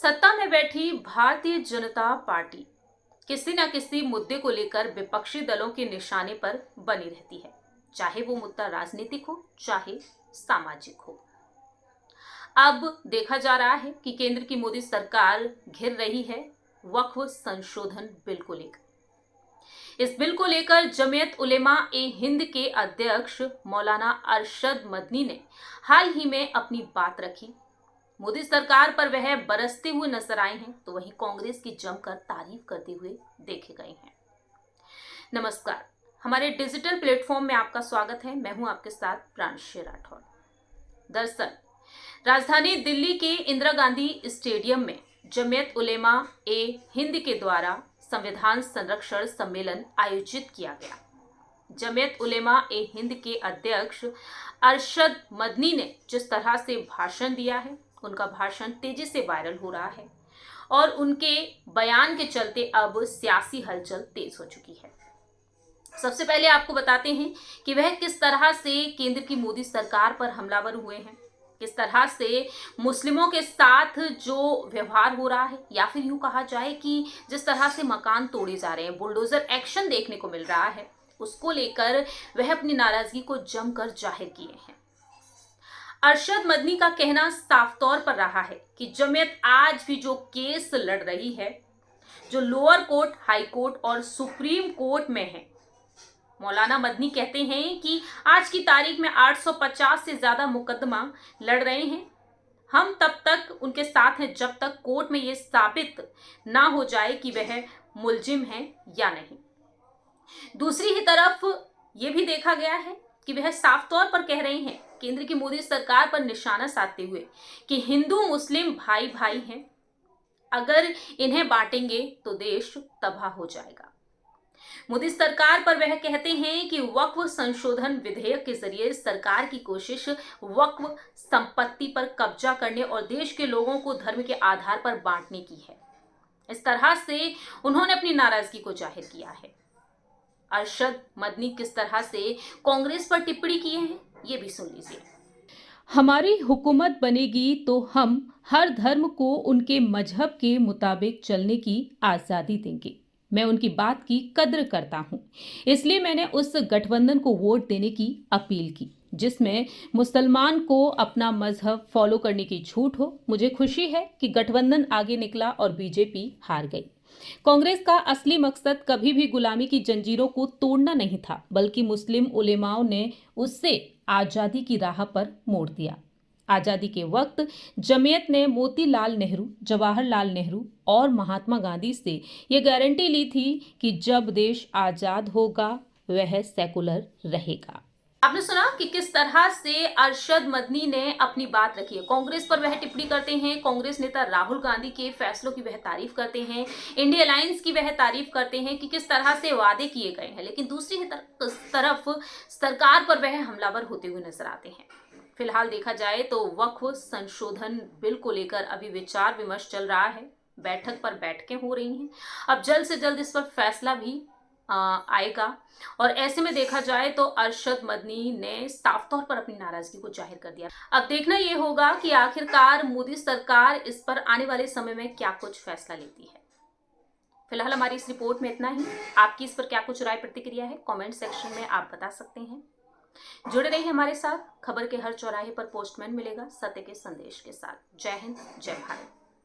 सत्ता में बैठी भारतीय जनता पार्टी किसी न किसी मुद्दे को लेकर विपक्षी दलों के निशाने पर बनी रहती है, चाहे वो मुद्दा राजनीतिक हो चाहे सामाजिक हो। अब देखा जा रहा है कि केंद्र की मोदी सरकार घिर रही है वक्फ संशोधन बिल को लेकर। इस बिल को लेकर जमीयत उलेमा ए हिंद के अध्यक्ष मौलाना अरशद मदनी ने हाल ही में अपनी बात रखी। मोदी सरकार पर वह बरसते हुए नजर आए हैं, तो वहीं कांग्रेस की जमकर तारीफ करते हुए देखे गए हैं। नमस्कार, हमारे डिजिटल प्लेटफॉर्म में आपका स्वागत है। मैं हूं आपके साथ प्रांशु राठौर। दरअसल राजधानी दिल्ली के इंदिरा गांधी स्टेडियम में जमीयत उलेमा ए हिंद के द्वारा संविधान संरक्षण सम्मेलन आयोजित किया गया। जमीयत उलेमा ए हिंद के अध्यक्ष अरशद मदनी ने जिस तरह से भाषण दिया है, उनका भाषण तेजी से वायरल हो रहा है और उनके बयान के चलते अब सियासी हलचल तेज हो चुकी है। सबसे पहले आपको बताते हैं कि वह किस तरह से केंद्र की मोदी सरकार पर हमलावर हुए हैं, किस तरह से मुस्लिमों के साथ जो व्यवहार हो रहा है, या फिर यूं कहा जाए कि जिस तरह से मकान तोड़े जा रहे हैं, बुलडोजर एक्शन देखने को मिल रहा है, उसको लेकर वह अपनी नाराजगी को जमकर जाहिर किए हैं। अरशद मदनी का कहना साफ तौर पर रहा है कि जमीयत आज भी जो केस लड़ रही है, जो लोअर कोर्ट, हाई कोर्ट और सुप्रीम कोर्ट में है, मौलाना मदनी कहते हैं कि आज की तारीख में 850 से ज्यादा मुकदमा लड़ रहे हैं। हम तब तक उनके साथ हैं जब तक कोर्ट में यह साबित ना हो जाए कि वह मुलजिम है या नहीं। दूसरी ही तरफ यह भी देखा गया है कि वह साफ तौर पर कह रहे हैं केंद्र की मोदी सरकार पर निशाना साधते हुए कि हिंदू मुस्लिम भाई भाई हैं, अगर इन्हें बांटेंगे तो देश तबाह हो जाएगा। मोदी सरकार पर वह कहते हैं कि वक्फ संशोधन विधेयक के जरिए सरकार की कोशिश वक्फ संपत्ति पर कब्जा करने और देश के लोगों को धर्म के आधार पर बांटने की है। इस तरह से उन्होंने अपनी नाराजगी को जाहिर किया है। अरशद मदनी किस तरह से कांग्रेस पर टिप्पणी किए हैं, ये भी सुन लीजिए। हमारी हुकूमत बनेगी तो हम हर धर्म को उनके मजहब के मुताबिक चलने की आज़ादी देंगे। मैं उनकी बात की कद्र करता हूं, इसलिए मैंने उस गठबंधन को वोट देने की अपील की जिसमें मुसलमान को अपना मजहब फॉलो करने की छूट हो। मुझे खुशी है कि गठबंधन आगे निकला और बीजेपी हार गई। कांग्रेस का असली मकसद कभी भी गुलामी की जंजीरों को तोड़ना नहीं था, बल्कि मुस्लिम उलेमाओं ने उससे आज़ादी की राह पर मोड़ दिया। आज़ादी के वक्त जमीयत ने मोतीलाल नेहरू, जवाहरलाल नेहरू और महात्मा गांधी से ये गारंटी ली थी कि जब देश आज़ाद होगा वह सेकुलर रहेगा। आपने सुना कि किस तरह से अरशद मदनी ने अपनी बात रखी है। कांग्रेस पर वह टिप्पणी करते हैं, कांग्रेस नेता राहुल गांधी के फैसलों की वह तारीफ करते हैं, इंडिया अलायंस की वह तारीफ करते हैं कि किस तरह से वादे किए गए हैं, लेकिन दूसरी तरफ सरकार पर वह हमलावर होते हुए नजर आते हैं। फिलहाल देखा जाए तो वक्फ संशोधन बिल को लेकर अभी विचार विमर्श चल रहा है, बैठक पर बैठकें हो रही हैं। अब जल्द से जल्द इस पर फैसला भी आएगा और ऐसे में देखा जाए तो अरशद मदनी ने साफ तौर पर अपनी नाराजगी को जाहिर कर दिया। अब देखना यह होगा कि आखिरकार मोदी सरकार इस पर आने वाले समय में क्या कुछ फैसला लेती है। फिलहाल हमारी इस रिपोर्ट में इतना ही। आपकी इस पर क्या कुछ राय प्रतिक्रिया है, कमेंट सेक्शन में आप बता सकते हैं। जुड़े रहिए हमारे साथ। खबर के हर चौराहे पर पोस्टमैन मिलेगा सत्य के संदेश के साथ। जय हिंद, जय भारत।